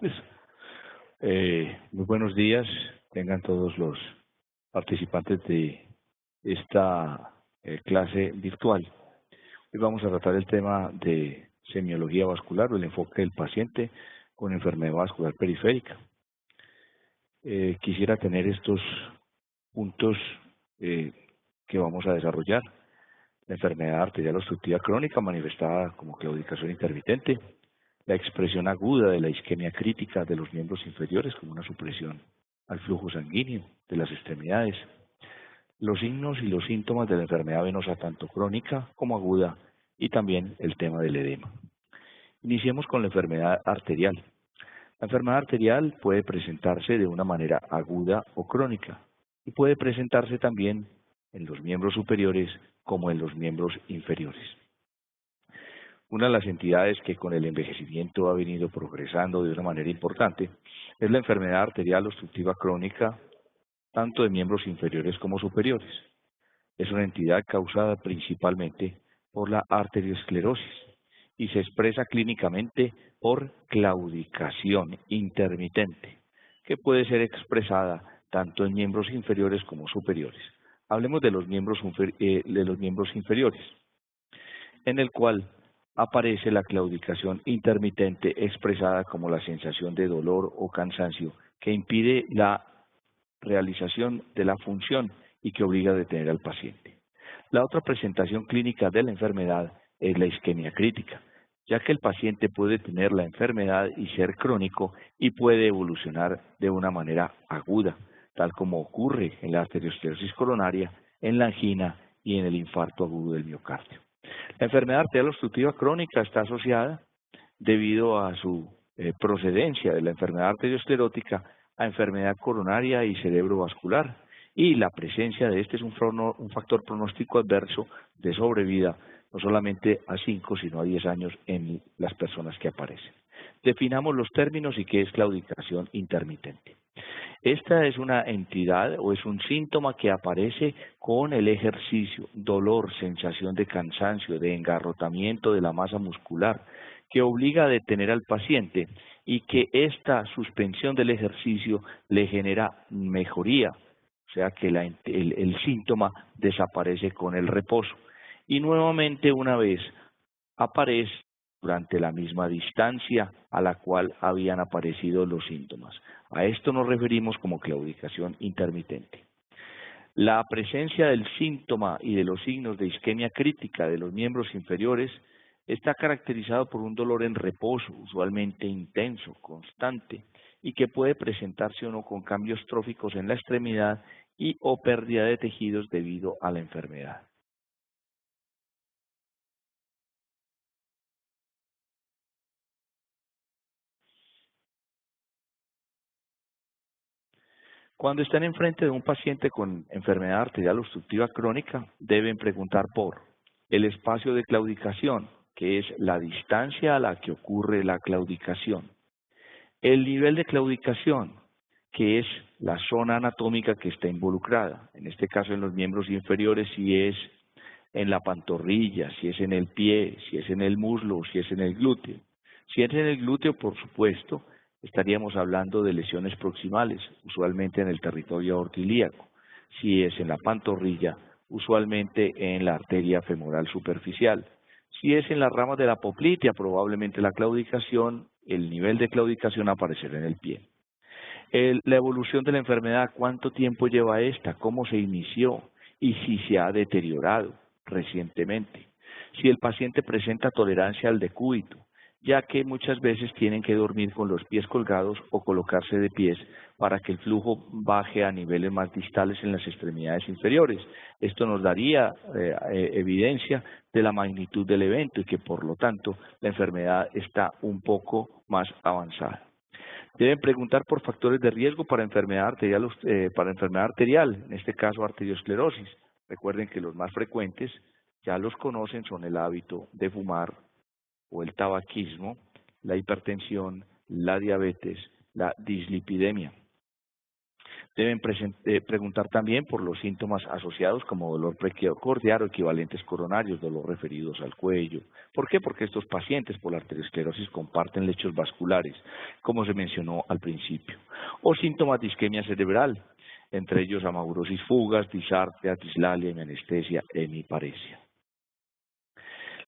Listo. Muy buenos días, tengan todos los participantes de esta clase virtual. Hoy vamos a tratar el tema de semiología vascular o el enfoque del paciente con enfermedad vascular periférica. Quisiera tener estos puntos que vamos a desarrollar. La enfermedad arterial obstructiva crónica manifestada como claudicación intermitente, la expresión aguda de la isquemia crítica de los miembros inferiores como una supresión al flujo sanguíneo de las extremidades, los signos y los síntomas de la enfermedad venosa tanto crónica como aguda y también el tema del edema. Iniciemos con la enfermedad arterial. La enfermedad arterial puede presentarse de una manera aguda o crónica y puede presentarse también en los miembros superiores como en los miembros inferiores. Una de las entidades que con el envejecimiento ha venido progresando de una manera importante es la enfermedad arterial obstructiva crónica, tanto de miembros inferiores como superiores. Es una entidad causada principalmente por la arteriosclerosis y se expresa clínicamente por claudicación intermitente, que puede ser expresada tanto en miembros inferiores como superiores. Hablemos de los miembros inferiores, en el cual aparece la claudicación intermitente expresada como la sensación de dolor o cansancio que impide la realización de la función y que obliga a detener al paciente. La otra presentación clínica de la enfermedad es la isquemia crítica, ya que el paciente puede tener la enfermedad y ser crónico y puede evolucionar de una manera aguda, tal como ocurre en la arteriosclerosis coronaria, en la angina y en el infarto agudo del miocardio. La enfermedad arterial obstructiva crónica está asociada, debido a su procedencia de la enfermedad arteriosclerótica, a enfermedad coronaria y cerebrovascular, y la presencia de este es un factor pronóstico adverso de sobrevida, no solamente a 5, sino a 10 años en las personas que aparecen. Definamos los términos y qué es claudicación intermitente. Esta es una entidad o es un síntoma que aparece con el ejercicio, dolor, sensación de cansancio, de engarrotamiento de la masa muscular, que obliga a detener al paciente y que esta suspensión del ejercicio le genera mejoría, o sea que el síntoma desaparece con el reposo. Y nuevamente una vez aparece durante la misma distancia a la cual habían aparecido los síntomas. A esto nos referimos como claudicación intermitente. La presencia del síntoma y de los signos de isquemia crítica de los miembros inferiores está caracterizado por un dolor en reposo, usualmente intenso, constante, y que puede presentarse o no con cambios tróficos en la extremidad y o pérdida de tejidos debido a la enfermedad. Cuando están enfrente de un paciente con enfermedad arterial obstructiva crónica, deben preguntar por el espacio de claudicación, que es la distancia a la que ocurre la claudicación, el nivel de claudicación, que es la zona anatómica que está involucrada, en este caso en los miembros inferiores, si es en la pantorrilla, si es en el pie, si es en el muslo, si es en el glúteo. Si es en el glúteo, por supuesto, estaríamos hablando de lesiones proximales, usualmente en el territorio aortilíaco. Si es en la pantorrilla, usualmente en la arteria femoral superficial. Si es en las ramas de la poplitea, probablemente la claudicación, el nivel de claudicación aparecerá en el pie. La evolución de la enfermedad, ¿cuánto tiempo lleva esta? ¿Cómo se inició? Y si se ha deteriorado recientemente. Si el paciente presenta tolerancia al decúbito, ya que muchas veces tienen que dormir con los pies colgados o colocarse de pies para que el flujo baje a niveles más distales en las extremidades inferiores. Esto nos daría evidencia de la magnitud del evento y que por lo tanto la enfermedad está un poco más avanzada. Deben preguntar por factores de riesgo para enfermedad arterial, en este caso arteriosclerosis. Recuerden que los más frecuentes, ya los conocen, son el hábito de fumar o el tabaquismo, la hipertensión, la diabetes, la dislipidemia. Deben preguntar también por los síntomas asociados como dolor precordial o equivalentes coronarios, dolor referidos al cuello. ¿Por qué? Porque estos pacientes por la arteriosclerosis comparten lechos vasculares, como se mencionó al principio, o síntomas de isquemia cerebral, entre ellos amaurosis fugas, disartria, dislalia, hemianestesia, hemiparesia.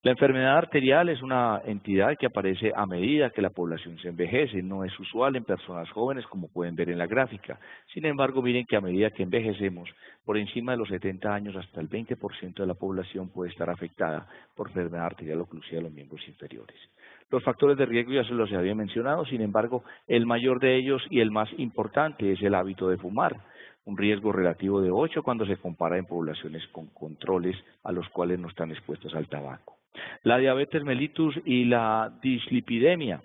La enfermedad arterial es una entidad que aparece a medida que la población se envejece. No es usual en personas jóvenes, como pueden ver en la gráfica. Sin embargo, miren que a medida que envejecemos, por encima de los 70 años, hasta el 20% de la población puede estar afectada por enfermedad arterial oclusiva de los miembros inferiores. Los factores de riesgo ya se los había mencionado, sin embargo, el mayor de ellos y el más importante es el hábito de fumar, un riesgo relativo de 8 cuando se compara en poblaciones con controles a los cuales no están expuestos al tabaco. La diabetes mellitus y la dislipidemia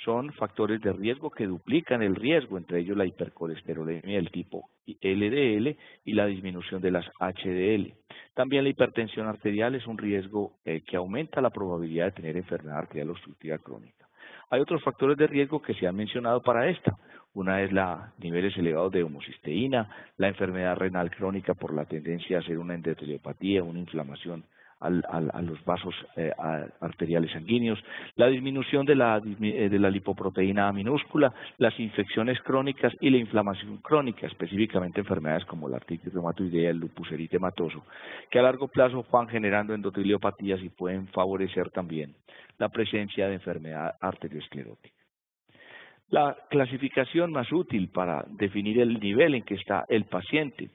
son factores de riesgo que duplican el riesgo, entre ellos la hipercolesterolemia del tipo LDL y la disminución de las HDL. También la hipertensión arterial es un riesgo que aumenta la probabilidad de tener enfermedad arterial obstructiva crónica. Hay otros factores de riesgo que se han mencionado para esta. Una es niveles elevados de homocisteína, la enfermedad renal crónica por la tendencia a hacer una endoteliopatía, una inflamación a los vasos arteriales sanguíneos, la disminución de la lipoproteína minúscula, las infecciones crónicas y la inflamación crónica, específicamente enfermedades como la artritis reumatoidea, el lupus eritematoso, que a largo plazo van generando endoteliopatías y pueden favorecer también la presencia de enfermedad arteriosclerótica. La clasificación más útil para definir el nivel en que está el paciente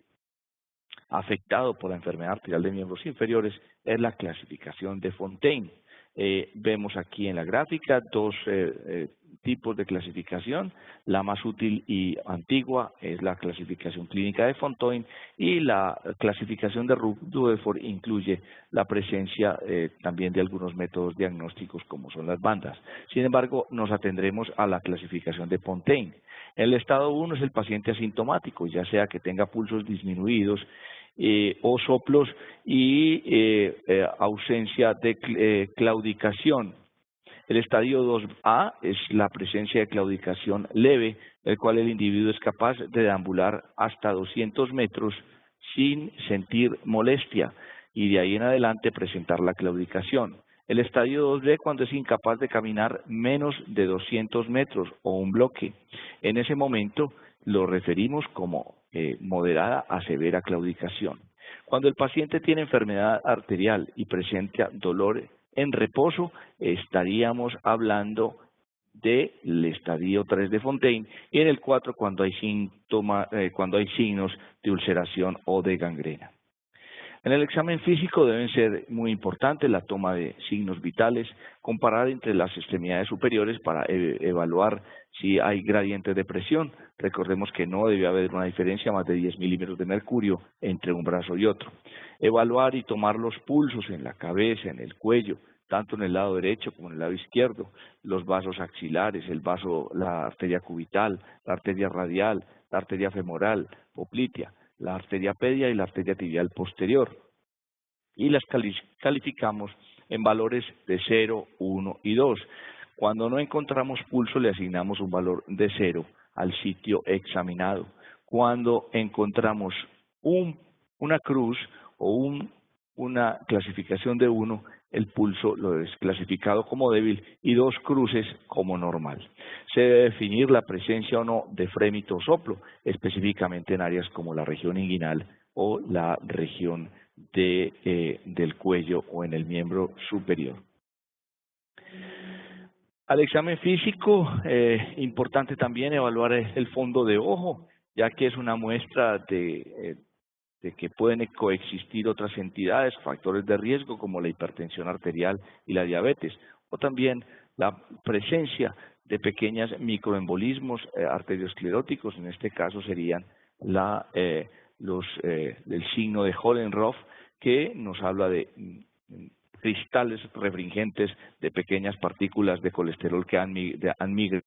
afectado por la enfermedad arterial de miembros inferiores es la clasificación de Fontaine. Vemos aquí en la gráfica dos tipos de clasificación. La más útil y antigua es la clasificación clínica de Fontaine y la clasificación de Rutherford incluye la presencia también de algunos métodos diagnósticos como son las bandas. Sin embargo, nos atendremos a la clasificación de Fontaine. El estado 1 es el paciente asintomático, ya sea que tenga pulsos disminuidos o soplos y ausencia de claudicación. El estadio 2A es la presencia de claudicación leve, el cual el individuo es capaz de deambular hasta 200 metros sin sentir molestia y de ahí en adelante presentar la claudicación. El estadio 2B cuando es incapaz de caminar menos de 200 metros o un bloque. En ese momento lo referimos como moderada a severa claudicación. Cuando el paciente tiene enfermedad arterial y presenta dolor en reposo, estaríamos hablando del estadio 3 de Fontaine y en el 4 cuando hay signos de ulceración o de gangrena. En el examen físico deben ser muy importantes la toma de signos vitales, comparar entre las extremidades superiores para evaluar si hay gradientes de presión. Recordemos que no debe haber una diferencia más de 10 milímetros de mercurio entre un brazo y otro. Evaluar y tomar los pulsos en la cabeza, en el cuello, tanto en el lado derecho como en el lado izquierdo, los vasos axilares, la arteria cubital, la arteria radial, la arteria femoral, poplitea, la arteria pedia y la arteria tibial posterior. Y las calificamos en valores de 0, 1 y 2. Cuando no encontramos pulso, le asignamos un valor de 0 al sitio examinado. Cuando encontramos una cruz o una clasificación de 1, el pulso lo es clasificado como débil y 2 cruces como normal. Se debe definir la presencia o no de frémito o soplo, específicamente en áreas como la región inguinal o la región del cuello o en el miembro superior. Al examen físico, importante también evaluar el fondo de ojo, ya que es una muestra de que pueden coexistir otras entidades, factores de riesgo como la hipertensión arterial y la diabetes, o también la presencia de pequeños microembolismos arterioscleróticos, en este caso serían el signo de Hollenroth, que nos habla de cristales refringentes de pequeñas partículas de colesterol que han migrado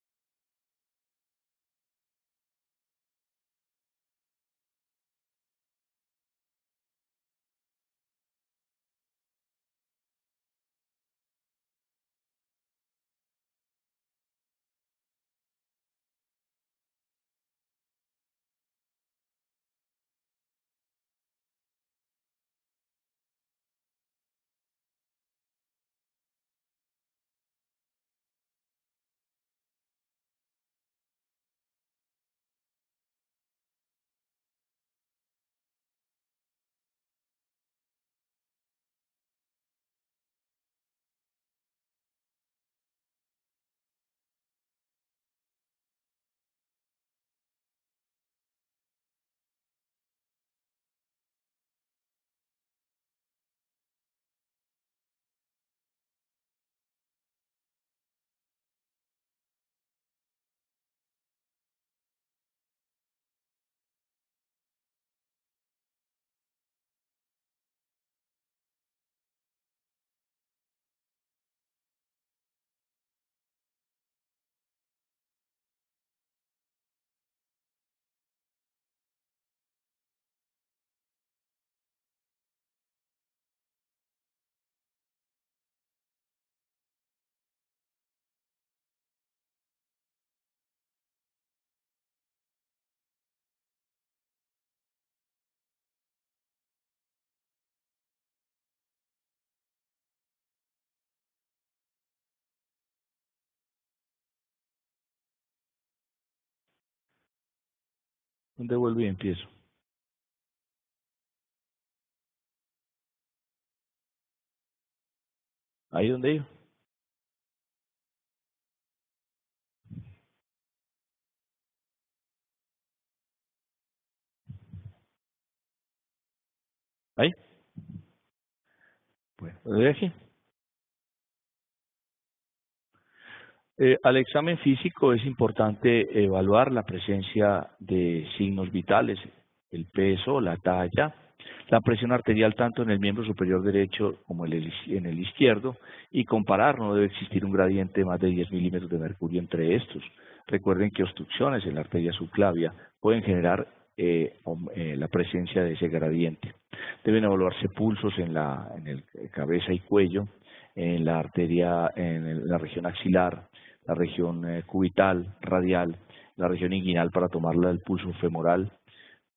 ¿Dónde vuelvo y empiezo? ¿Ahí donde iba? ¿Ahí? Bueno, ¿de aquí? Al examen físico es importante evaluar la presencia de signos vitales, el peso, la talla, la presión arterial tanto en el miembro superior derecho como en el izquierdo y comparar, no debe existir un gradiente de más de 10 milímetros de mercurio entre estos. Recuerden que obstrucciones en la arteria subclavia pueden generar la presencia de ese gradiente. Deben evaluarse pulsos en el cabeza y cuello, en la arteria, la región axilar, la región cubital, radial, la región inguinal para tomarla el pulso femoral,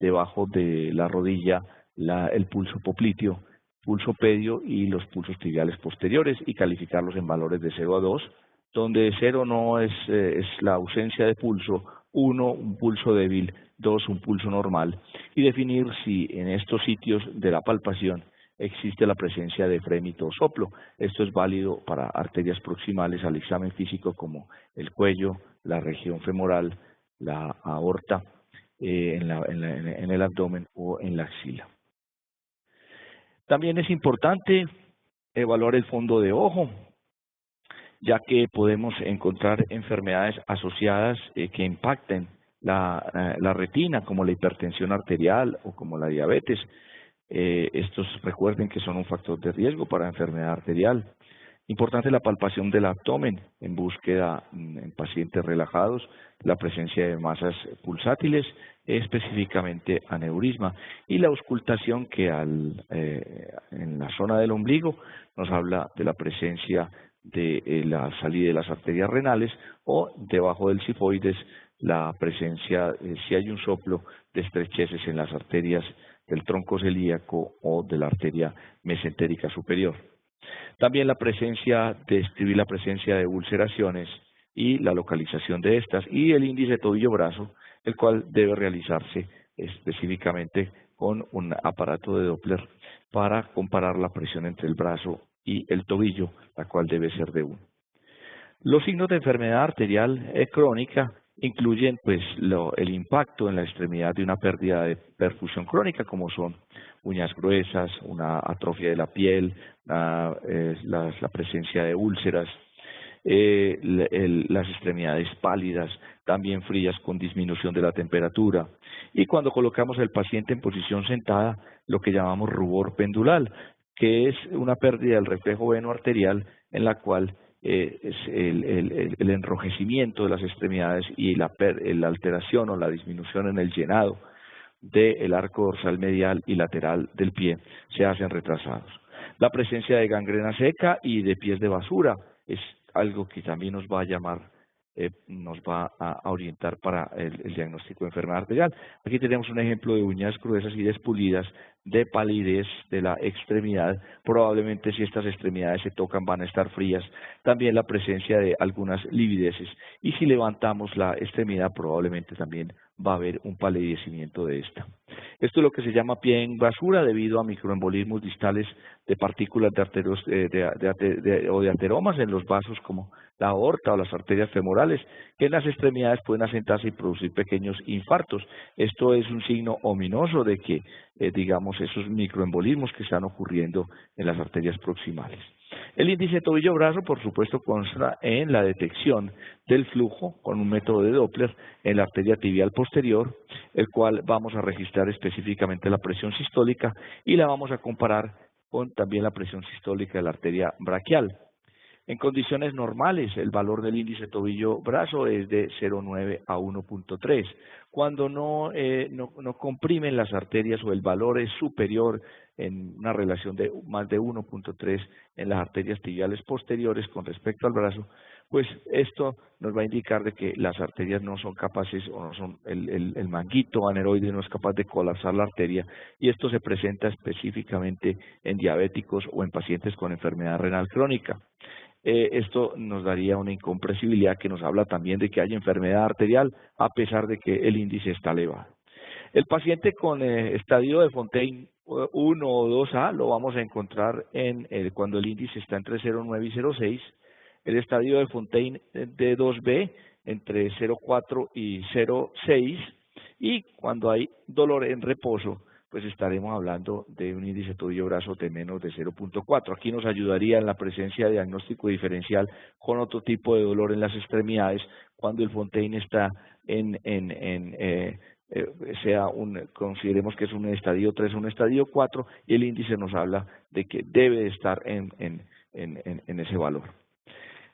debajo de la rodilla, el pulso popliteo, pulso pedio y los pulsos tibiales posteriores y calificarlos en valores de 0 a 2, donde 0 no es la ausencia de pulso, 1 un pulso débil, 2 un pulso normal, y definir si en estos sitios de la palpación existe la presencia de frémito o soplo. Esto es válido para arterias proximales al examen físico como el cuello, la región femoral, la aorta, en el abdomen o en la axila. También es importante evaluar el fondo de ojo, ya que podemos encontrar enfermedades asociadas que impacten la retina, como la hipertensión arterial o como la diabetes. Estos recuerden que son un factor de riesgo para enfermedad arterial. Importante la palpación del abdomen en búsqueda en pacientes relajados, la presencia de masas pulsátiles, específicamente aneurisma, y la auscultación que en la zona del ombligo nos habla de la presencia de la salida de las arterias renales o debajo del sifoides la presencia, si hay un soplo, de estrecheces en las arterias del tronco celíaco o de la arteria mesentérica superior. También describir la presencia de ulceraciones y la localización de estas, y el índice tobillo-brazo, el cual debe realizarse específicamente con un aparato de Doppler para comparar la presión entre el brazo y el tobillo, la cual debe ser de 1. Los signos de enfermedad arterial crónica incluyen pues el impacto en la extremidad de una pérdida de perfusión crónica, como son uñas gruesas, una atrofia de la piel, la presencia de úlceras, las extremidades pálidas, también frías con disminución de la temperatura. Y cuando colocamos al paciente en posición sentada, lo que llamamos rubor pendular, que es una pérdida del reflejo veno-arterial en la cual es el enrojecimiento de las extremidades y la alteración o la disminución en el llenado del arco dorsal medial y lateral del pie se hacen retrasados. La presencia de gangrena seca y de pies de basura es algo que también nos va a llamar, nos va a orientar para el diagnóstico de enfermedad arterial. Aquí tenemos un ejemplo de uñas gruesas y despulidas, de palidez de la extremidad. Probablemente si estas extremidades se tocan van a estar frías. También la presencia de algunas livideces. Y si levantamos la extremidad probablemente también va a haber un palidecimiento de esta. Esto es lo que se llama pie en basura debido a microembolismos distales de partículas o de ateromas en los vasos como la aorta o las arterias femorales, que en las extremidades pueden asentarse y producir pequeños infartos. Esto es un signo ominoso de que, digamos, esos microembolismos que están ocurriendo en las arterias proximales. El índice tobillo-brazo, por supuesto, consta en la detección del flujo con un método de Doppler en la arteria tibial posterior, el cual vamos a registrar específicamente la presión sistólica y la vamos a comparar con también la presión sistólica de la arteria braquial. En condiciones normales, el valor del índice tobillo-brazo es de 0,9 a 1,3. Cuando no comprimen las arterias o el valor es superior en una relación de más de 1,3 en las arterias tibiales posteriores con respecto al brazo, pues esto nos va a indicar de que las arterias no son capaces o no son el manguito aneroide no es capaz de colapsar la arteria, y esto se presenta específicamente en diabéticos o en pacientes con enfermedad renal crónica. Esto nos daría una incompresibilidad que nos habla también de que hay enfermedad arterial a pesar de que el índice está elevado. El paciente con estadio de Fontaine 1 o 2A lo vamos a encontrar cuando el índice está entre 0,9 y 0,6. El estadio de Fontaine de 2B entre 0,4 y 0,6. Y cuando hay dolor en reposo, pues estaremos hablando de un índice tobillo-brazo de menos de 0,4. Aquí nos ayudaría en la presencia de diagnóstico diferencial con otro tipo de dolor en las extremidades, cuando el Fontaine está consideremos que es un estadio 3 o un estadio 4, y el índice nos habla de que debe estar en ese valor.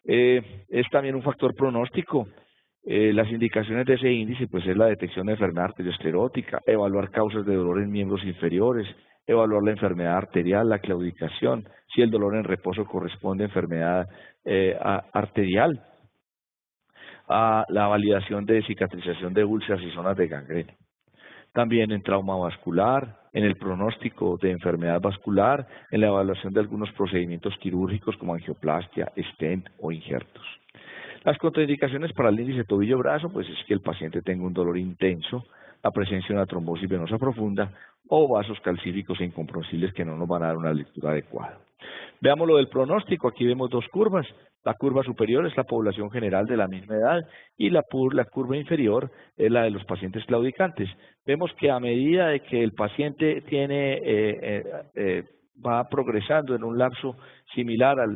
Es también un factor pronóstico. Las indicaciones de ese índice pues es la detección de enfermedad arteriosclerótica, evaluar causas de dolor en miembros inferiores, evaluar la enfermedad arterial, la claudicación, si el dolor en reposo corresponde a enfermedad arterial, a la validación de cicatrización de úlceras y zonas de gangrena. También en trauma vascular, en el pronóstico de enfermedad vascular, en la evaluación de algunos procedimientos quirúrgicos como angioplastia, stent o injertos. Las contraindicaciones para el índice tobillo-brazo, pues es que el paciente tenga un dolor intenso, la presencia de una trombosis venosa profunda o vasos calcíficos e incomprensibles que no nos van a dar una lectura adecuada. Veamos lo del pronóstico. Aquí vemos dos curvas. La curva superior es la población general de la misma edad y la curva inferior es la de los pacientes claudicantes. Vemos que a medida de que el paciente va progresando en un lapso similar a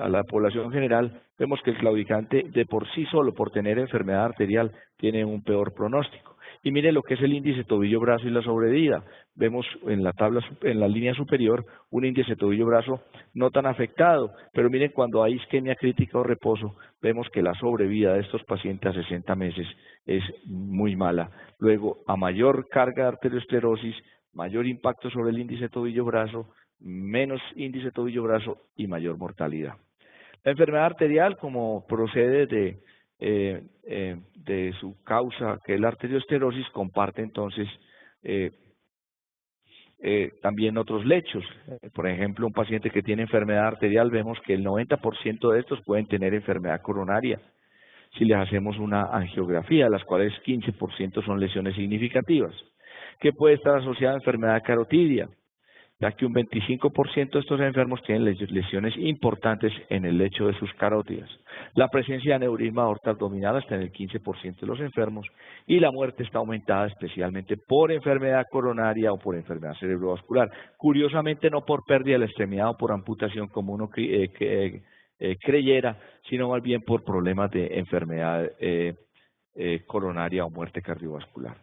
la población general, vemos que el claudicante de por sí solo, por tener enfermedad arterial, tiene un peor pronóstico. Y miren lo que es el índice tobillo-brazo y la sobrevida. Vemos en la tabla, en la línea superior, un índice tobillo-brazo no tan afectado, pero miren cuando hay isquemia crítica o reposo, vemos que la sobrevida de estos pacientes a 60 meses es muy mala. Luego, a mayor carga de arteriosclerosis, mayor impacto sobre el índice tobillo-brazo, menos índice tobillo-brazo y mayor mortalidad. La enfermedad arterial, como procede de su causa, que es la arteriosclerosis, comparte entonces también otros lechos. Por ejemplo, un paciente que tiene enfermedad arterial, vemos que el 90% de estos pueden tener enfermedad coronaria. Si les hacemos una angiografía, las cuales 15% son lesiones significativas, que puede estar asociada a enfermedad carotidia, ya que un 25% de estos enfermos tienen lesiones importantes en el lecho de sus carótidas. La presencia de aneurisma aorta abdominal está en el 15% de los enfermos y la muerte está aumentada especialmente por enfermedad coronaria o por enfermedad cerebrovascular. Curiosamente no por pérdida de la extremidad o por amputación como uno creyera, sino más bien por problemas de enfermedad coronaria o muerte cardiovascular.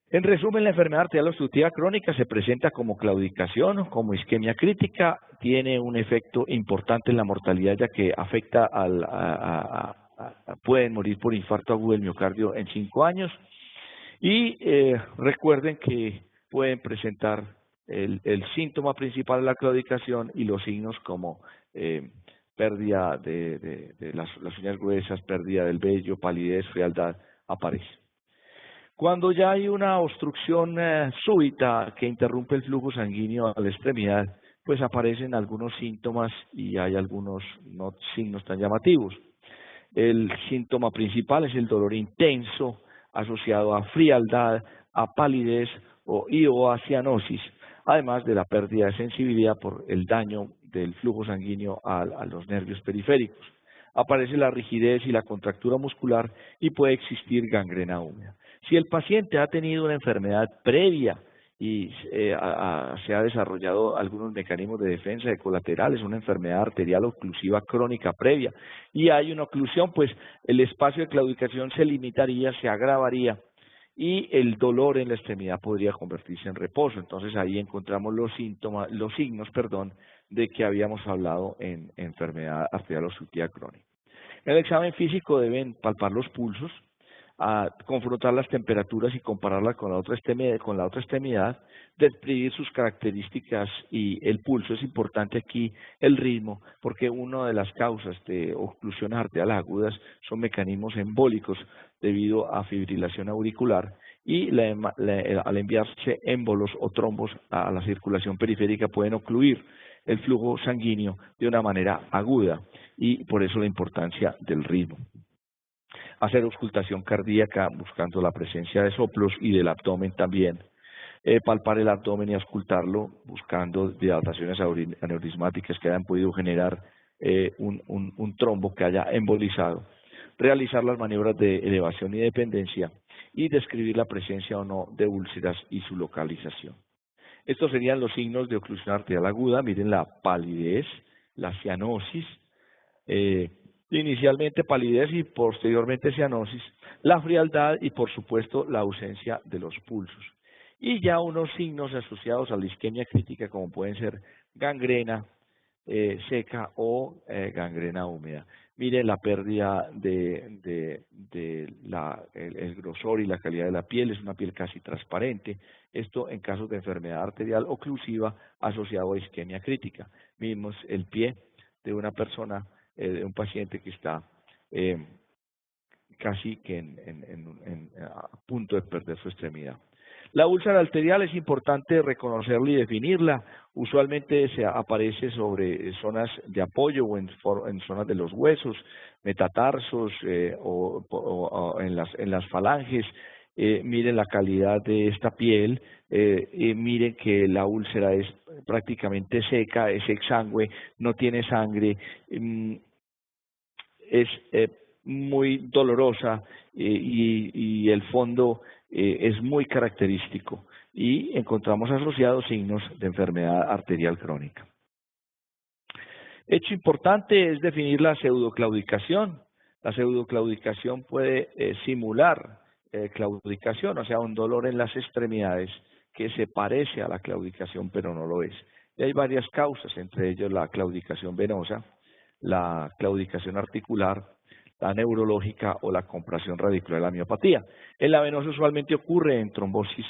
En resumen, la enfermedad arterial obstructiva crónica se presenta como claudicación, como isquemia crítica, tiene un efecto importante en la mortalidad ya que afecta pueden morir por infarto agudo del miocardio en 5 años y recuerden que pueden presentar el síntoma principal de la claudicación y los signos como pérdida de las uñas gruesas, pérdida del vello, palidez, frialdad, aparecen. Cuando ya hay una obstrucción súbita que interrumpe el flujo sanguíneo a la extremidad, pues aparecen algunos síntomas y hay algunos signos tan llamativos. El síntoma principal es el dolor intenso asociado a frialdad, a palidez o a cianosis, además de la pérdida de sensibilidad por el daño del flujo sanguíneo a los nervios periféricos. Aparece la rigidez y la contractura muscular y puede existir gangrena húmeda. Si el paciente ha tenido una enfermedad previa y se ha desarrollado algunos mecanismos de defensa de colaterales, una enfermedad arterial oclusiva crónica previa, y hay una oclusión, pues el espacio de claudicación se limitaría, se agravaría, y el dolor en la extremidad podría convertirse en reposo. Entonces ahí encontramos los signos de que habíamos hablado en enfermedad arterial obstructiva crónica. En el examen físico deben palpar los pulsos, a confrontar las temperaturas y compararlas con la otra extremidad, describir sus características y el pulso. Es importante aquí el ritmo, porque una de las causas de oclusiones arteriales agudas son mecanismos embólicos debido a fibrilación auricular y al enviarse émbolos o trombos a la circulación periférica pueden ocluir el flujo sanguíneo de una manera aguda y por eso la importancia del ritmo. hacer auscultación cardíaca buscando la presencia de soplos y del abdomen también, palpar el abdomen y auscultarlo buscando dilataciones aneurismáticas que hayan podido generar un trombo que haya embolizado, realizar las maniobras de elevación y dependencia y describir la presencia o no de úlceras y su localización. Estos serían los signos de oclusión arterial aguda. Miren la palidez, la cianosis, inicialmente palidez y posteriormente cianosis, la frialdad y por supuesto la ausencia de los pulsos. Y ya unos signos asociados a la isquemia crítica como pueden ser gangrena seca o gangrena húmeda. Miren la pérdida el grosor y la calidad de la piel, es una piel casi transparente. Esto en casos de enfermedad arterial oclusiva asociado a isquemia crítica. Vimos el pie de una persona, de un paciente que está casi que a punto de perder su extremidad. La úlcera arterial es importante reconocerla y definirla. Usualmente se aparece sobre zonas de apoyo o en zonas de los huesos, metatarsos o en las falanges. Miren la calidad de esta piel, miren que la úlcera es prácticamente seca, es exangüe, no tiene sangre, es muy dolorosa y el fondo es muy característico y encontramos asociados signos de enfermedad arterial crónica. Hecho importante es definir la pseudoclaudicación. La pseudoclaudicación puede simular claudicación, o sea, un dolor en las extremidades que se parece a la claudicación pero no lo es. Y hay varias causas, entre ellos la claudicación venosa, la claudicación articular, la neurológica o la compresión radicular de la miopatía. En la venosa usualmente ocurre en trombosis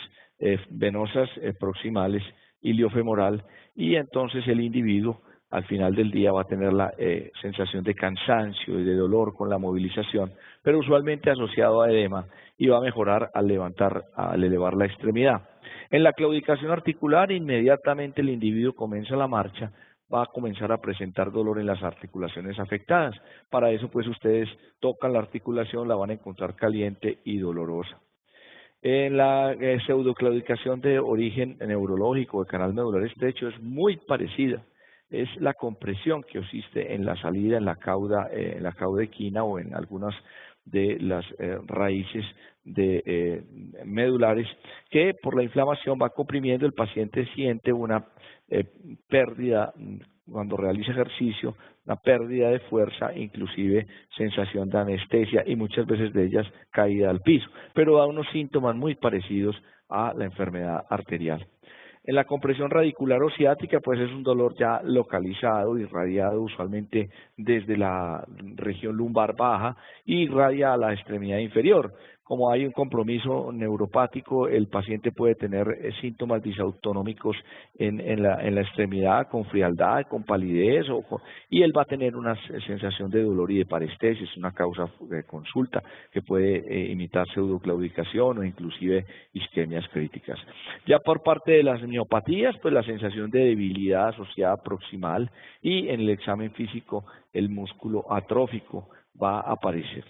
venosas proximales, iliofemoral, y entonces el individuo al final del día va a tener la sensación de cansancio y de dolor con la movilización, pero usualmente asociado a edema y va a mejorar al elevar la extremidad. En la claudicación articular, inmediatamente el individuo comienza la marcha, va a comenzar a presentar dolor en las articulaciones afectadas. Para eso, pues, ustedes tocan la articulación, la van a encontrar caliente y dolorosa. En la pseudoclaudicación de origen neurológico, de canal medular estrecho, es muy parecida. Es la compresión que existe en la salida, en la cauda equina o en algunas de las raíces medulares, que por la inflamación va comprimiendo, el paciente siente una pérdida cuando realiza ejercicio, una pérdida de fuerza, inclusive sensación de anestesia y muchas veces de ellas caída al piso, pero da unos síntomas muy parecidos a la enfermedad arterial. En la compresión radicular o ciática, pues es un dolor ya localizado, irradiado usualmente desde la región lumbar baja y irradia a la extremidad inferior. Como hay un compromiso neuropático, el paciente puede tener síntomas disautonómicos en la extremidad, con frialdad, con palidez, y él va a tener una sensación de dolor y de parestesia. Es una causa de consulta que puede imitar pseudoclaudicación o inclusive isquemias críticas. Ya por parte de las miopatías, pues la sensación de debilidad asociada proximal y en el examen físico el músculo atrófico va a aparecer.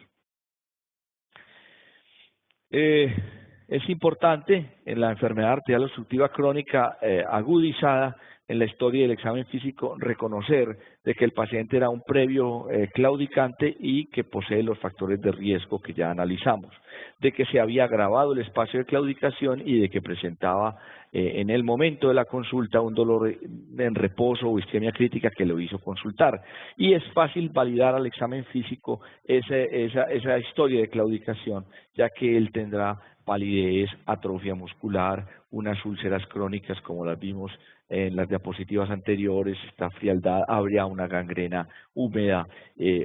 Es importante en la enfermedad arterial obstructiva crónica agudizada en la historia del examen físico reconocer de que el paciente era un previo claudicante y que posee los factores de riesgo que ya analizamos, de que se había agravado el espacio de claudicación y de que presentaba en el momento de la consulta un dolor en reposo o isquemia crítica que lo hizo consultar. Y es fácil validar al examen físico esa historia de claudicación, ya que él tendrá palidez, atrofia muscular, unas úlceras crónicas como las vimos en las diapositivas anteriores, esta frialdad, habría una gangrena húmeda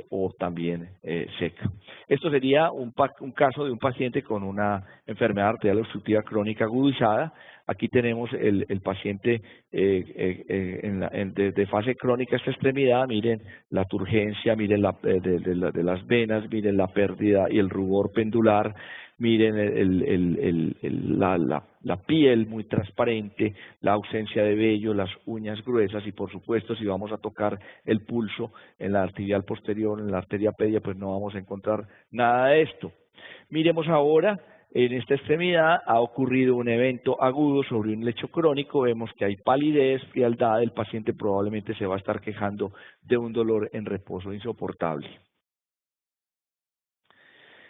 o también seca. Esto sería un caso de un paciente con una enfermedad arterial obstructiva crónica agudizada. Aquí tenemos el paciente de fase crónica esta extremidad, miren la turgencia, miren de las venas, miren la pérdida y el rubor pendular, miren la la piel muy transparente, la ausencia de vello, las uñas gruesas y por supuesto si vamos a tocar el pulso en la arterial posterior, en la arteria pedia, pues no vamos a encontrar nada de esto. Miremos ahora, en esta extremidad ha ocurrido un evento agudo sobre un lecho crónico, vemos que hay palidez, frialdad, el paciente probablemente se va a estar quejando de un dolor en reposo insoportable.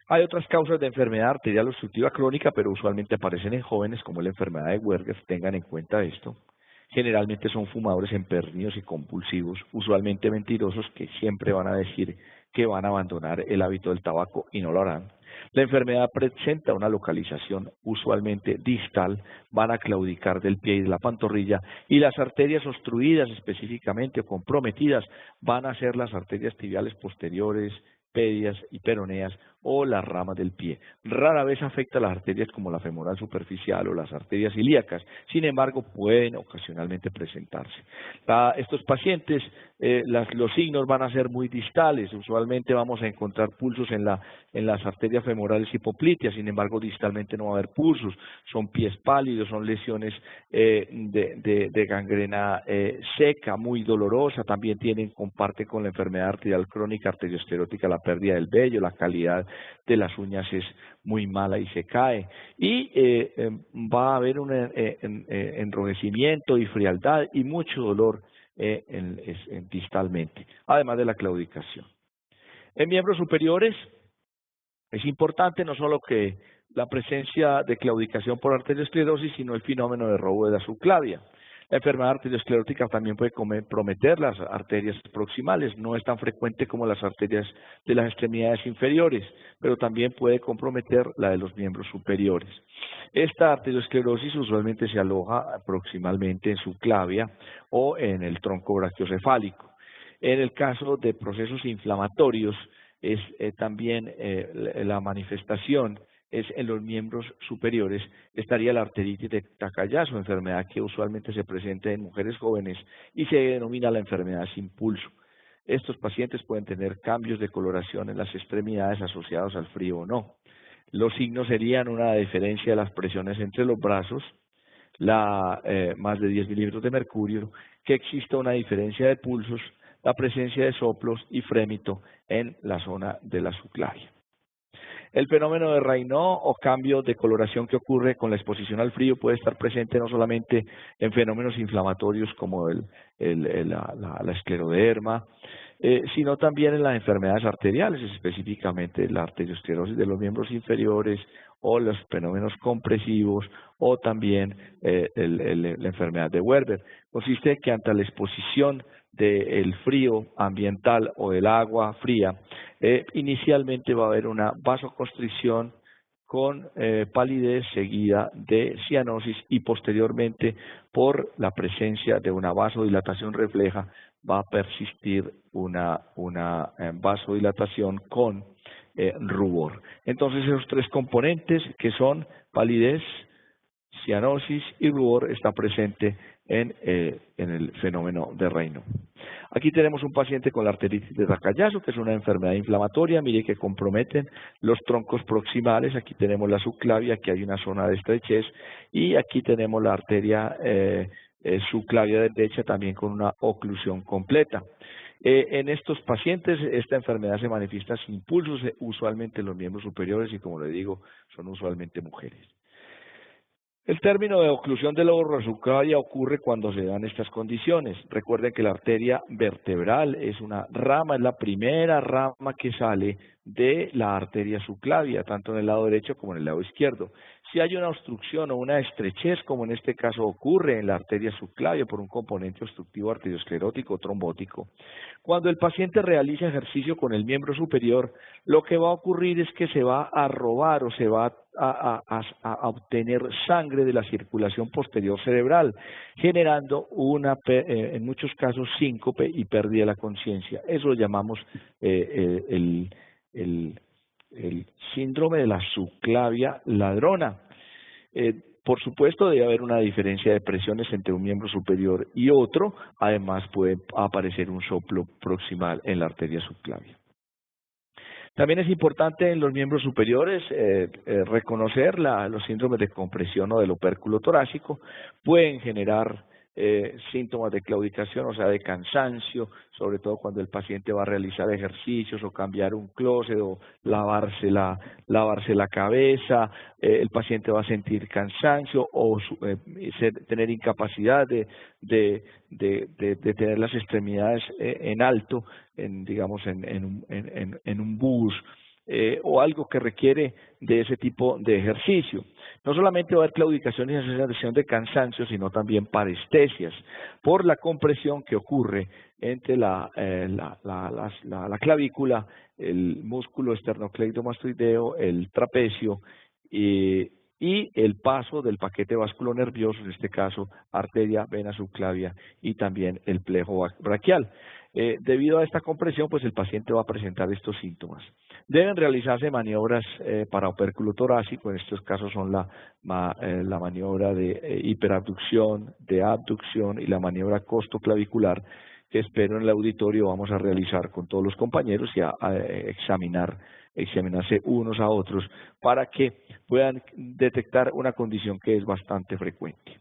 Hay otras causas de enfermedad arterial obstructiva crónica, pero usualmente aparecen en jóvenes, como la enfermedad de Weber. Tengan en cuenta esto. Generalmente son fumadores empedernidos y compulsivos, usualmente mentirosos, que siempre van a decir que van a abandonar el hábito del tabaco y no lo harán. La enfermedad presenta una localización usualmente distal, van a claudicar del pie y de la pantorrilla, y las arterias obstruidas específicamente o comprometidas van a ser las arterias tibiales posteriores, pedias y peroneas o las ramas del pie. Rara vez afecta a las arterias como la femoral superficial o las arterias ilíacas, sin embargo pueden ocasionalmente presentarse. Estos pacientes, los signos van a ser muy distales, usualmente vamos a encontrar pulsos en las arterias femorales hipoplíteas, sin embargo distalmente no va a haber pulsos, son pies pálidos, son lesiones de gangrena seca, muy dolorosa, también comparten con la enfermedad arterial crónica arteriosclerótica la pérdida del vello, la calidad de las uñas es muy mala y se cae, y va a haber un enrojecimiento y frialdad y mucho dolor distalmente, además de la claudicación. En miembros superiores es importante no solo que la presencia de claudicación por arteriosclerosis, sino el fenómeno de robo de la subclavia. La enfermedad arteriosclerótica también puede comprometer las arterias proximales, no es tan frecuente como las arterias de las extremidades inferiores, pero también puede comprometer la de los miembros superiores. Esta arteriosclerosis usualmente se aloja proximalmente en subclavia o en el tronco brachiocefálico. En el caso de procesos inflamatorios, es también la manifestación es en los miembros superiores, estaría la arteritis de Takayasu, enfermedad que usualmente se presenta en mujeres jóvenes y se denomina la enfermedad sin pulso. Estos pacientes pueden tener cambios de coloración en las extremidades asociados al frío o no. Los signos serían una diferencia de las presiones entre los brazos, más de 10 milímetros de mercurio, que exista una diferencia de pulsos, la presencia de soplos y frémito en la zona de la subclavia. El fenómeno de Raynaud o cambio de coloración que ocurre con la exposición al frío puede estar presente no solamente en fenómenos inflamatorios como la escleroderma, sino también en las enfermedades arteriales, específicamente la arteriosclerosis de los miembros inferiores o los fenómenos compresivos o también la enfermedad de Weber. Consiste en que ante la exposición del frío ambiental o del agua fría, inicialmente va a haber una vasoconstricción con palidez seguida de cianosis y posteriormente por la presencia de una vasodilatación refleja va a persistir una vasodilatación con rubor. Entonces esos tres componentes que son palidez, cianosis y rubor está presente en el fenómeno de Raynaud. Aquí tenemos un paciente con la arteritis de Takayasu, que es una enfermedad inflamatoria, mire que comprometen los troncos proximales, aquí tenemos la subclavia, aquí hay una zona de estrechez, y aquí tenemos la arteria subclavia derecha también con una oclusión completa. En estos pacientes esta enfermedad se manifiesta sin pulsos, usualmente en los miembros superiores y como le digo, son usualmente mujeres. El término de oclusión del lóbulo subclavia ocurre cuando se dan estas condiciones. Recuerden que la arteria vertebral es una rama, es la primera rama que sale de la arteria subclavia, tanto en el lado derecho como en el lado izquierdo. Si hay una obstrucción o una estrechez, como en este caso ocurre en la arteria subclavia por un componente obstructivo arteriosclerótico o trombótico, cuando el paciente realiza ejercicio con el miembro superior, lo que va a ocurrir es que se va a robar o se va a obtener sangre de la circulación posterior cerebral, generando en muchos casos síncope y pérdida de la conciencia. Eso lo llamamos el síndrome de la subclavia ladrona. Por supuesto debe haber una diferencia de presiones entre un miembro superior y otro, además puede aparecer un soplo proximal en la arteria subclavia. También es importante en los miembros superiores reconocer los síndromes de compresión o del opérculo torácico. Pueden generar síntomas de claudicación, o sea, de cansancio, sobre todo cuando el paciente va a realizar ejercicios o cambiar un closet o lavarse la cabeza. El paciente va a sentir cansancio o tener incapacidad de tener las extremidades en alto, digamos en un bus, o algo que requiere de ese tipo de ejercicio. No solamente va a haber claudicación y sensación de cansancio, sino también parestesias por la compresión que ocurre entre la clavícula, el músculo esternocleidomastoideo, el trapecio y el paso del paquete vasculonervioso, en este caso arteria, vena subclavia y también el plejo braquial. Debido a esta compresión, pues el paciente va a presentar estos síntomas. Deben realizarse maniobras para opérculo torácico, en estos casos son la maniobra de hiperabducción, de abducción y la maniobra costoclavicular, que espero en el auditorio vamos a realizar con todos los compañeros y a examinarse unos a otros para que puedan detectar una condición que es bastante frecuente.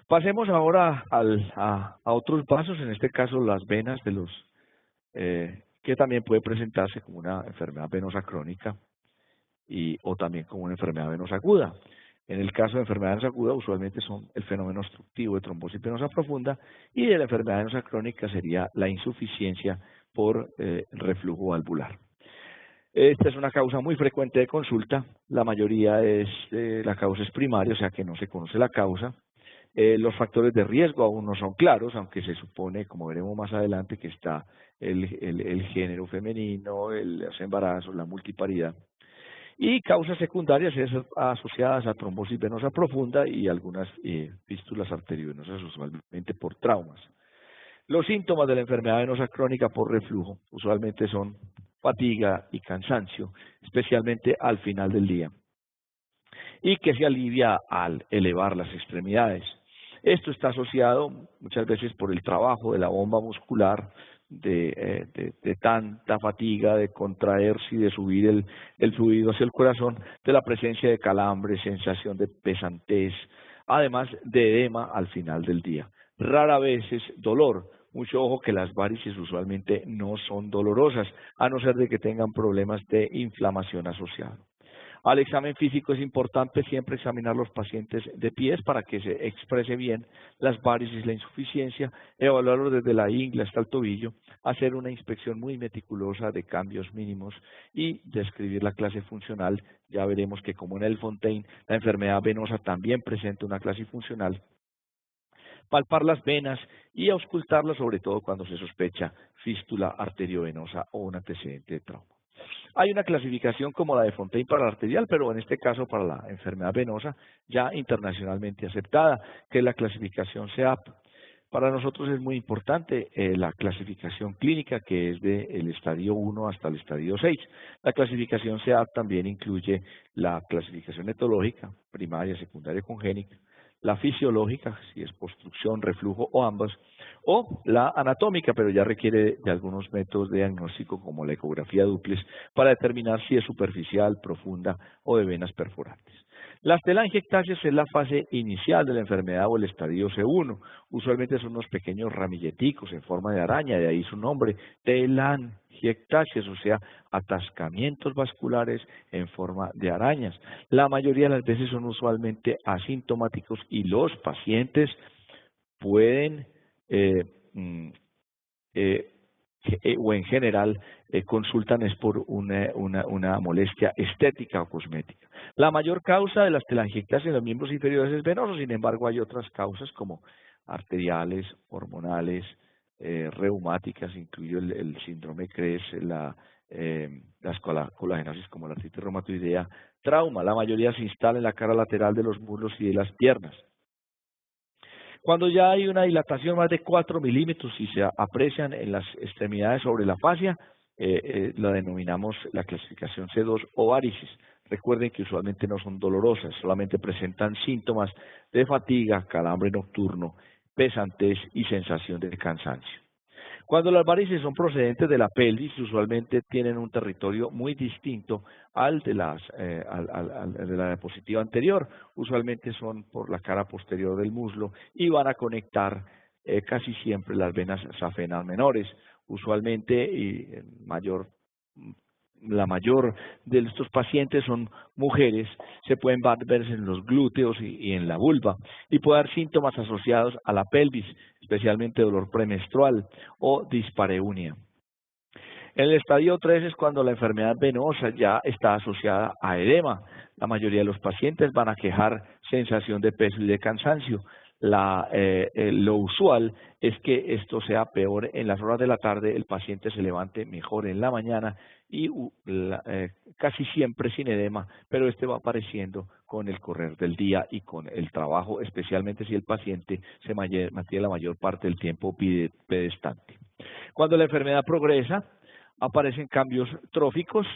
Pasemos ahora a otros vasos, en este caso las venas de los que también puede presentarse como una enfermedad venosa crónica o también como una enfermedad venosa aguda. En el caso de enfermedad venosa aguda, usualmente son el fenómeno obstructivo de trombosis venosa profunda, y de la enfermedad venosa crónica sería la insuficiencia por reflujo valvular. Esta es una causa muy frecuente de consulta. La mayoría la causa es primaria, o sea que no se conoce la causa. Los factores de riesgo aún no son claros, aunque se supone, como veremos más adelante, que está el género femenino, los embarazos, la multiparidad. Y causas secundarias asociadas a trombosis venosa profunda y algunas fístulas arteriovenosas, usualmente por traumas. Los síntomas de la enfermedad venosa crónica por reflujo usualmente son fatiga y cansancio, especialmente al final del día, y que se alivia al elevar las extremidades. Esto está asociado muchas veces por el trabajo de la bomba muscular, de tanta fatiga, de contraerse y de subir el fluido hacia el corazón, de la presencia de calambre, sensación de pesantez, además de edema al final del día. Rara vez es dolor. Mucho ojo que las varices usualmente no son dolorosas, a no ser de que tengan problemas de inflamación asociados. Al examen físico es importante siempre examinar los pacientes de pies para que se exprese bien las varices y la insuficiencia, evaluarlos desde la ingle hasta el tobillo, hacer una inspección muy meticulosa de cambios mínimos y describir la clase funcional. Ya veremos que como en el Fontaine, la enfermedad venosa también presenta una clase funcional. Palpar las venas y auscultarlas, sobre todo cuando se sospecha fístula arteriovenosa o un antecedente de trauma. Hay una clasificación como la de Fontaine para la arterial, pero en este caso para la enfermedad venosa ya internacionalmente aceptada, que es la clasificación CEAP. Para nosotros es muy importante la clasificación clínica, que es del estadio 1 hasta el estadio 6. La clasificación CEAP también incluye la clasificación etológica, primaria, secundaria, congénita, la fisiológica, si es obstrucción, reflujo o ambas, o la anatómica, pero ya requiere de algunos métodos de diagnóstico como la ecografía dúplex para determinar si es superficial, profunda o de venas perforantes. Las telangiectasias es la fase inicial de la enfermedad o el estadio C1. Usualmente son unos pequeños ramilleticos en forma de araña, de ahí su nombre, telangiectasias, o sea, atascamientos vasculares en forma de arañas. La mayoría de las veces son usualmente asintomáticos y los pacientes pueden o en general consultan es por una molestia estética o cosmética. La mayor causa de las telangiectasias en los miembros inferiores es venoso, sin embargo hay otras causas como arteriales, hormonales, reumáticas, incluido el síndrome CRES, las colagenosis como la artritis reumatoidea, trauma. La mayoría se instala en la cara lateral de los muslos y de las piernas. Cuando ya hay una dilatación más de 4 milímetros y se aprecian en las extremidades sobre la fascia, la denominamos la clasificación C2 o varices. Recuerden que usualmente no son dolorosas, solamente presentan síntomas de fatiga, calambre nocturno, pesantez y sensación de cansancio. Cuando las varices son procedentes de la pelvis, usualmente tienen un territorio muy distinto al de, al de la diapositiva anterior. Usualmente son por la cara posterior del muslo y van a conectar casi siempre las venas safenas menores. Usualmente la mayor de estos pacientes son mujeres, se pueden verse en los glúteos y en la vulva, y puede haber síntomas asociados a la pelvis, especialmente dolor premenstrual o dispareunia. En el estadio 3 es cuando la enfermedad venosa ya está asociada a edema. La mayoría de los pacientes van a quejar sensación de peso y de cansancio. Lo usual es que esto sea peor en las horas de la tarde, el paciente se levante mejor en la mañana y casi siempre sin edema, pero este va apareciendo con el correr del día y con el trabajo, especialmente si el paciente se mantiene la mayor parte del tiempo pedestante. Cuando la enfermedad progresa, aparecen cambios tróficos.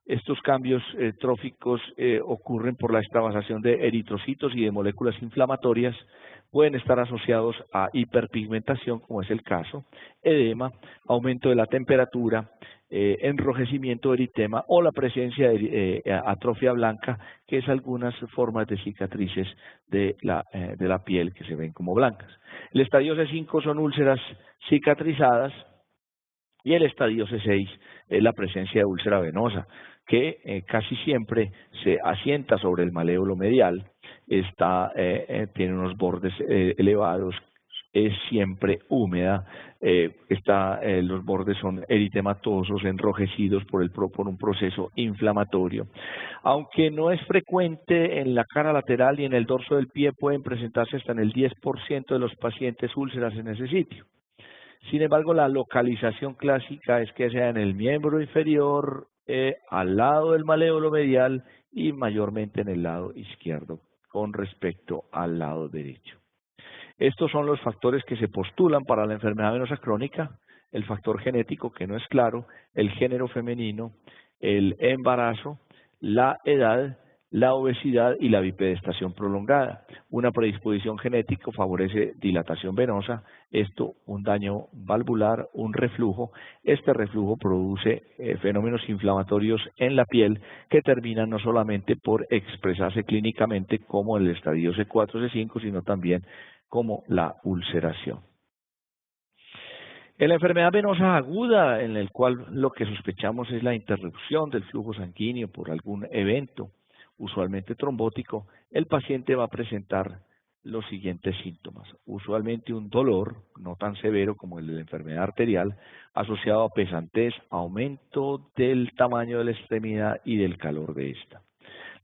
Estos cambios tróficos ocurren por la extravasación de eritrocitos y de moléculas inflamatorias. Pueden estar asociados a hiperpigmentación, como es el caso, edema, aumento de la temperatura, enrojecimiento, eritema o la presencia de atrofia blanca, que es algunas formas de cicatrices de la piel que se ven como blancas. El estadio C5 son úlceras cicatrizadas y el estadio C6 es la presencia de úlcera venosa, que casi siempre se asienta sobre el maléolo medial, tiene unos bordes elevados, es siempre húmeda, los bordes son eritematosos, enrojecidos por un proceso inflamatorio. Aunque no es frecuente en la cara lateral y en el dorso del pie, pueden presentarse hasta en el 10% de los pacientes úlceras en ese sitio. Sin embargo, la localización clásica es que sea en el miembro inferior, al lado del maléolo medial y mayormente en el lado izquierdo con respecto al lado derecho. Estos son los factores que se postulan para la enfermedad venosa crónica: el factor genético, que no es claro, el género femenino, el embarazo, la edad, la obesidad y la bipedestación prolongada. Una predisposición genética favorece dilatación venosa, un daño valvular, un reflujo. Este reflujo produce fenómenos inflamatorios en la piel que terminan no solamente por expresarse clínicamente como el estadio C4, C5, sino también como la ulceración. En la enfermedad venosa aguda, en el cual lo que sospechamos es la interrupción del flujo sanguíneo por algún evento, usualmente trombótico, el paciente va a presentar los siguientes síntomas. Usualmente un dolor, no tan severo como el de la enfermedad arterial, asociado a pesantez, aumento del tamaño de la extremidad y del calor de esta.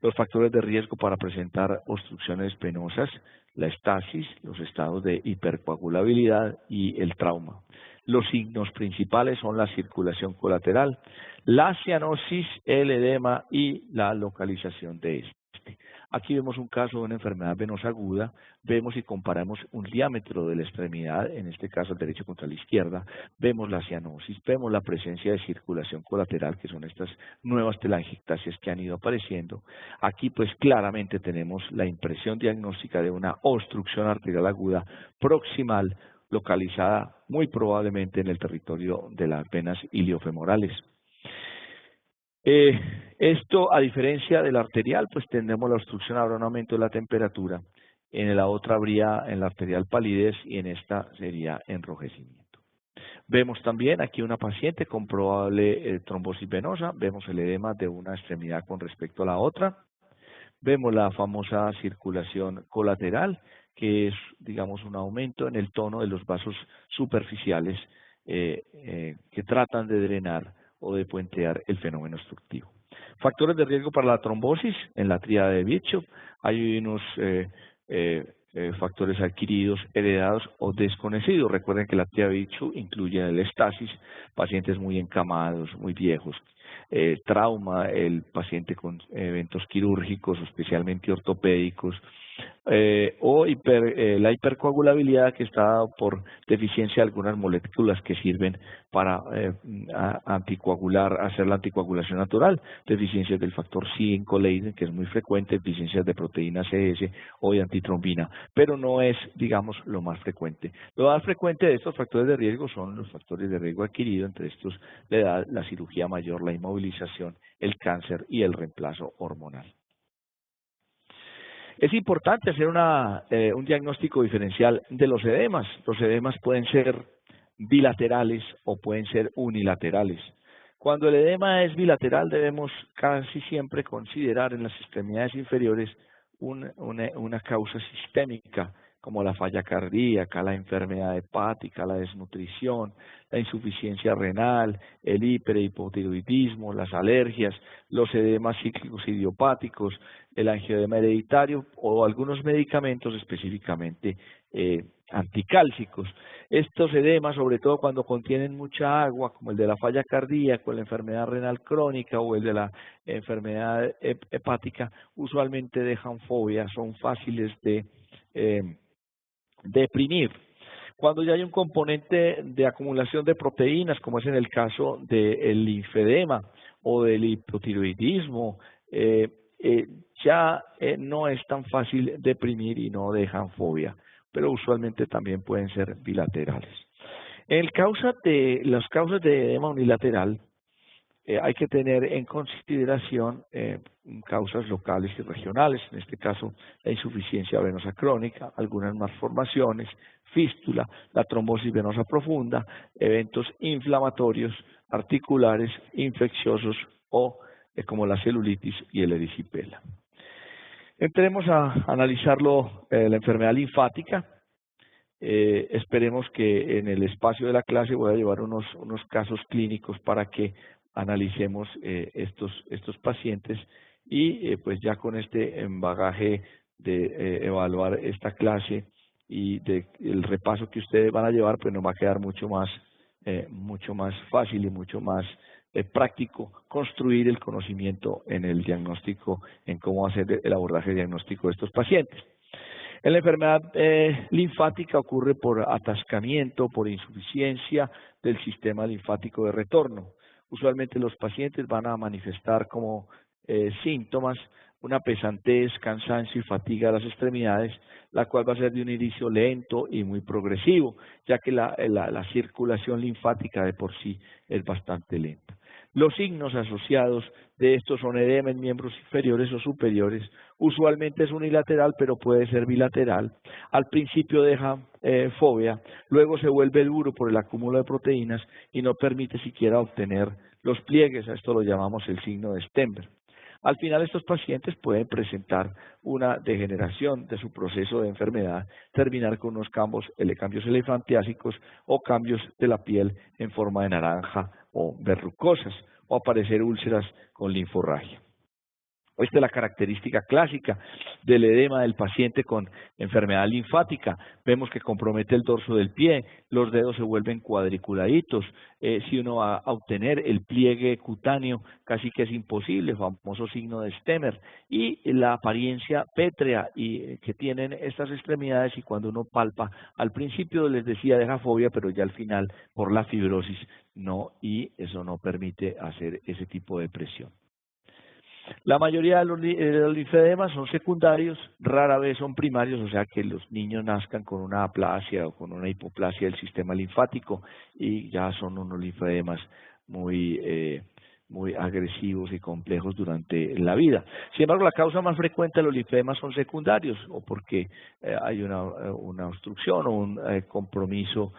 Los factores de riesgo para presentar obstrucciones venosas: la estasis, los estados de hipercoagulabilidad y el trauma. Los signos principales son la circulación colateral, la cianosis, el edema y la localización de este. Aquí vemos un caso de una enfermedad venosa aguda, vemos y comparamos un diámetro de la extremidad, en este caso el derecho contra la izquierda, vemos la cianosis, vemos la presencia de circulación colateral, que son estas nuevas telangiectasias que han ido apareciendo. Aquí pues claramente tenemos la impresión diagnóstica de una obstrucción arterial aguda proximal, localizada muy probablemente en el territorio de las venas iliofemorales. Esto, a diferencia del arterial, pues tenemos la obstrucción, habrá un aumento de la temperatura, en la otra habría en la arterial palidez y en esta sería enrojecimiento. Vemos también aquí una paciente con probable trombosis venosa, vemos el edema de una extremidad con respecto a la otra, vemos la famosa circulación colateral, que es, digamos, un aumento en el tono de los vasos superficiales que tratan de drenar o de puentear el fenómeno obstructivo. Factores de riesgo para la trombosis: en la tríada de Virchow hay unos factores adquiridos, heredados o desconocidos. Recuerden que la tríada de Virchow incluye el estasis, pacientes muy encamados, muy viejos, trauma, el paciente con eventos quirúrgicos, especialmente ortopédicos, la hipercoagulabilidad, que está dado por deficiencia de algunas moléculas que sirven para anticoagular, hacer la anticoagulación natural, deficiencias del factor 5 Leiden, que es muy frecuente, deficiencias de proteína CS o de antitrombina, pero no es, digamos, lo más frecuente. Lo más frecuente de estos factores de riesgo son los factores de riesgo adquirido, entre estos la edad, la cirugía mayor, la inmovilización, el cáncer y el reemplazo hormonal. Es importante hacer un diagnóstico diferencial de los edemas. Los edemas pueden ser bilaterales o pueden ser unilaterales. Cuando el edema es bilateral, debemos casi siempre considerar en las extremidades inferiores una causa sistémica, como la falla cardíaca, la enfermedad hepática, la desnutrición, la insuficiencia renal, el hiper e hipotiroidismo, las alergias, los edemas cíclicos idiopáticos, el angioedema hereditario o algunos medicamentos específicamente anticálcicos. Estos edemas, sobre todo cuando contienen mucha agua, como el de la falla cardíaca, o la enfermedad renal crónica o el de la enfermedad hepática, usualmente dejan fobia, son fáciles de deprimir. Cuando ya hay un componente de acumulación de proteínas, como es en el caso del linfedema o del hipotiroidismo, ya no es tan fácil deprimir y no dejan fobia, pero usualmente también pueden ser bilaterales. En las causas de edema unilateral, hay que tener en consideración causas locales y regionales, en este caso la insuficiencia venosa crónica, algunas malformaciones, fístula, la trombosis venosa profunda, eventos inflamatorios, articulares, infecciosos o como la celulitis y el erisipela. Entremos a analizarlo, la enfermedad linfática. Esperemos que en el espacio de la clase voy a llevar unos casos clínicos para que analicemos estos pacientes y pues ya con este bagaje de evaluar esta clase y el repaso que ustedes van a llevar, pues nos va a quedar mucho más fácil y mucho más práctico construir el conocimiento en el diagnóstico, en cómo hacer el abordaje diagnóstico de estos pacientes. En la enfermedad linfática ocurre por atascamiento, por insuficiencia del sistema linfático de retorno. Usualmente los pacientes van a manifestar como síntomas una pesantez, cansancio y fatiga de las extremidades, la cual va a ser de un inicio lento y muy progresivo, ya que la circulación linfática de por sí es bastante lenta. Los signos asociados de estos son edema en miembros inferiores o superiores. Usualmente es unilateral, pero puede ser bilateral. Al principio deja fobia, luego se vuelve duro por el acúmulo de proteínas y no permite siquiera obtener los pliegues. A esto lo llamamos el signo de Stenberg. Al final estos pacientes pueden presentar una degeneración de su proceso de enfermedad, terminar con unos cambios elefantiásicos o cambios de la piel en forma de naranja o verrucosas, o aparecer úlceras con linforragia. Esta es la característica clásica del edema del paciente con enfermedad linfática. Vemos que compromete el dorso del pie, los dedos se vuelven cuadriculaditos. Si uno va a obtener el pliegue cutáneo, casi que es imposible, famoso signo de Stemmer. Y la apariencia pétrea que tienen estas extremidades, y cuando uno palpa, al principio les decía deja fobia, pero ya al final por la fibrosis no, y eso no permite hacer ese tipo de presión. La mayoría de los linfedemas son secundarios, rara vez son primarios, o sea que los niños nazcan con una aplasia o con una hipoplasia del sistema linfático y ya son unos linfedemas muy agresivos y complejos durante la vida. Sin embargo, la causa más frecuente de los linfedemas son secundarios, o porque hay una obstrucción o un compromiso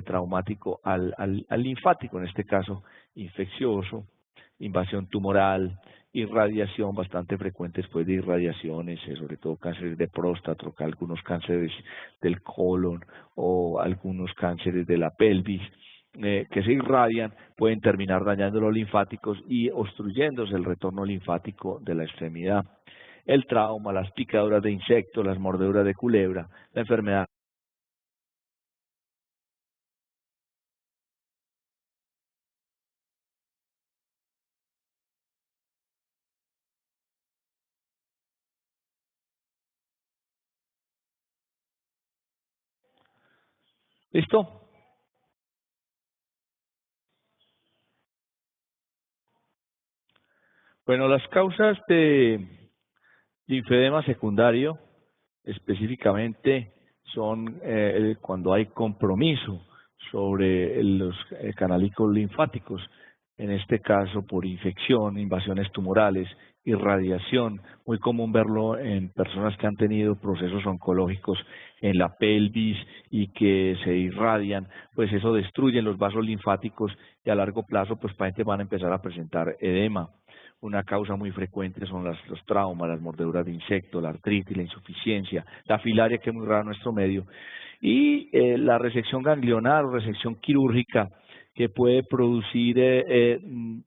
traumático al linfático, en este caso infeccioso, invasión tumoral, irradiación bastante frecuente después de irradiaciones, sobre todo cánceres de próstata, algunos cánceres del colon o algunos cánceres de la pelvis que se irradian, pueden terminar dañando los linfáticos y obstruyéndose el retorno linfático de la extremidad. El trauma, las picaduras de insectos, las mordeduras de culebra, la enfermedad ¿Listo? Bueno, las causas de linfedema secundario específicamente son cuando hay compromiso sobre los canalicos linfáticos, en este caso por infección, invasiones tumorales, irradiación, muy común verlo en personas que han tenido procesos oncológicos en la pelvis y que se irradian, pues eso destruye los vasos linfáticos y a largo plazo pues pacientes van a empezar a presentar edema. Una causa muy frecuente son los traumas, las mordeduras de insectos, la artritis, la insuficiencia, la filaria, que es muy rara en nuestro medio, y la resección ganglionar o resección quirúrgica, que puede producir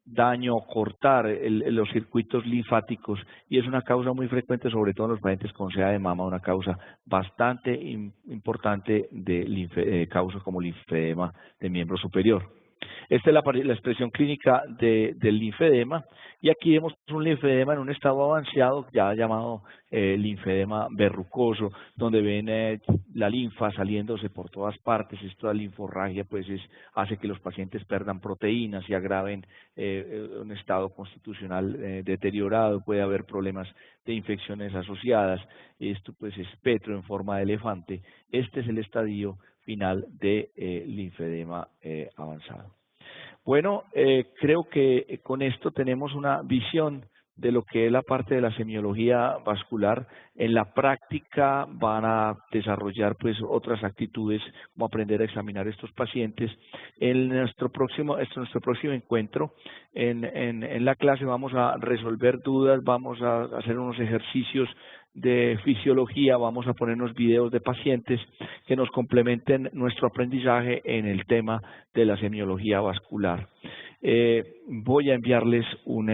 daño o cortar los circuitos linfáticos, y es una causa muy frecuente, sobre todo en los pacientes con SEA de mama, una causa bastante importante de causas como linfedema de miembro superior. Esta es la expresión clínica del linfedema, y aquí vemos un linfedema en un estado avanzado, ya llamado linfedema verrucoso, donde ven la linfa saliéndose por todas partes. Esta linforragia pues hace que los pacientes perdan proteínas y agraven un estado constitucional deteriorado. Puede haber problemas de infecciones asociadas. Esto pues es petro en forma de elefante. Este es el estadio final de linfedema avanzado. Bueno, creo que con esto tenemos una visión de lo que es la parte de la semiología vascular. En la práctica van a desarrollar pues otras actitudes, como aprender a examinar estos pacientes. En nuestro próximo encuentro, en la clase vamos a resolver dudas, vamos a hacer unos ejercicios de fisiología, vamos a ponernos videos de pacientes que nos complementen nuestro aprendizaje en el tema de la semiología vascular. Voy a enviarles un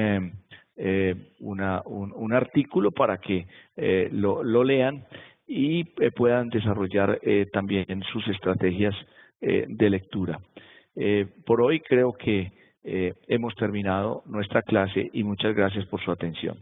artículo para que lo lean y puedan desarrollar también sus estrategias de lectura. Por hoy creo que hemos terminado nuestra clase y muchas gracias por su atención.